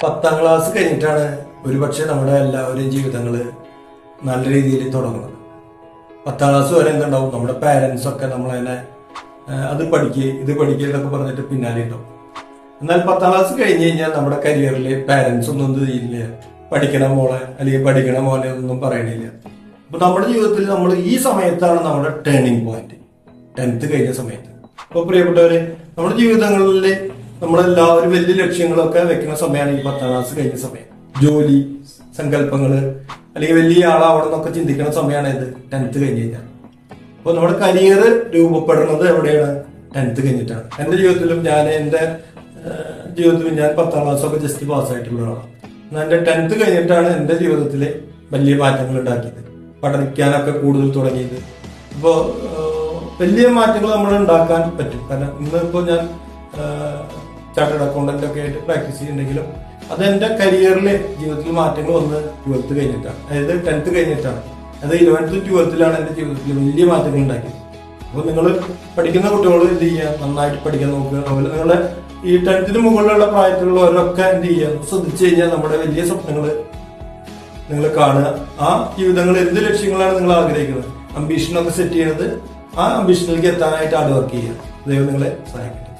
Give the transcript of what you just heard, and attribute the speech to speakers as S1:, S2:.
S1: 10ാം class കഴിഞ്ഞിട്ടാണ് ഒരുപക്ഷെ നമ്മുടെ എല്ലാവരുടെയും ജീവിതങ്ങൾ നല്ല രീതിയിൽ തുടങ്ങുന്നത്. 10ാം ക്ലാസ് വരെ എന്തുണ്ടാവും, നമ്മുടെ പാരൻസ് ഒക്കെ നമ്മളതിനെ അത് പഠിക്കുക ഇത് പഠിക്കുക എന്നൊക്കെ പറഞ്ഞിട്ട് പിന്നാലെ ഉണ്ടാവും. എന്നാൽ 10ാം ക്ലാസ് കഴിഞ്ഞ് കഴിഞ്ഞാൽ നമ്മുടെ കരിയറിൽ പാരൻസ് ഒന്നും ചെയ്യില്ല, പഠിക്കണ മോളെ അല്ലെങ്കിൽ പഠിക്കണ മോനെ ഒന്നും പറയണില്ല. അപ്പൊ നമ്മുടെ ജീവിതത്തിൽ നമ്മൾ ഈ സമയത്താണ് നമ്മുടെ ടേണിംഗ് പോയിന്റ്, 10th കഴിഞ്ഞ സമയത്ത്. അപ്പൊ പ്രിയപ്പെട്ടവര്, നമ്മുടെ ജീവിതങ്ങളിൽ നമ്മളെല്ലാവരും വലിയ ലക്ഷ്യങ്ങളൊക്കെ വെക്കുന്ന സമയമാണ് ഈ 10ാം ക്ലാസ് കഴിഞ്ഞ സമയം. ജോലി സങ്കല്പങ്ങള് അല്ലെങ്കിൽ വലിയ ആളാവണം എന്നൊക്കെ ചിന്തിക്കുന്ന സമയമാണ് ഇത് 10th കഴിഞ്ഞ് കഴിഞ്ഞാൽ. അപ്പൊ നമ്മുടെ കരിയർ രൂപപ്പെടുന്നത് എവിടെയാണ്? 10th കഴിഞ്ഞിട്ടാണ്. എന്റെ ജീവിതത്തിലും ഞാൻ 10ാം ക്ലാസ്സൊക്കെ ജസ്റ്റ് പാസ്സായിട്ടുള്ളതാണ്. എന്നാൽ എന്റെ 10th കഴിഞ്ഞിട്ടാണ് എന്റെ ജീവിതത്തിലെ വലിയ മാറ്റങ്ങൾ ഉണ്ടാക്കിയത്, പഠിക്കാനൊക്കെ കൂടുതൽ തുടങ്ങിയത്. ഇപ്പോ വലിയ മാറ്റങ്ങൾ നമ്മൾ ഉണ്ടാക്കാൻ പറ്റും. കാരണം ഇന്നിപ്പോ ഞാൻ ചാർട്ടേഡ് അക്കൗണ്ടന്റ് ഒക്കെ ആയിട്ട് പ്രാക്ടീസ് ചെയ്യുന്നുണ്ടെങ്കിലും അതെന്റെ കരിയറിലെ ജീവിതത്തിൽ മാറ്റങ്ങൾ വന്ന് 12th കഴിഞ്ഞിട്ടാണ്, അതായത് 10th കഴിഞ്ഞിട്ടാണ്. അത് 11th 12th എന്റെ ജീവിതത്തിൽ വലിയ മാറ്റങ്ങൾ ഉണ്ടാക്കിയത്. അപ്പൊ നിങ്ങൾ പഠിക്കുന്ന കുട്ടികൾ എന്ത് ചെയ്യുക, നന്നായിട്ട് പഠിക്കാൻ നോക്കുക. അതുപോലെ നിങ്ങളുടെ ഈ 10th മുകളിലുള്ള പ്രായത്തിലുള്ളവരൊക്കെ എന്ത് ചെയ്യുക, ശ്രദ്ധിച്ചു കഴിഞ്ഞാൽ നമ്മുടെ വലിയ സ്വപ്നങ്ങൾ നിങ്ങൾ കാണുക. ആ ജീവിതങ്ങൾ എന്ത് ലക്ഷ്യങ്ങളാണ് നിങ്ങൾ ആഗ്രഹിക്കുന്നത്, അംബീഷനൊക്കെ സെറ്റ് ചെയ്യുന്നത്, ആ അംബീഷനിലേക്ക് എത്താനായിട്ട് ഹാർഡ് വർക്ക് ചെയ്യുക. ദൈവം നിങ്ങളെ സഹായിക്കട്ടെ.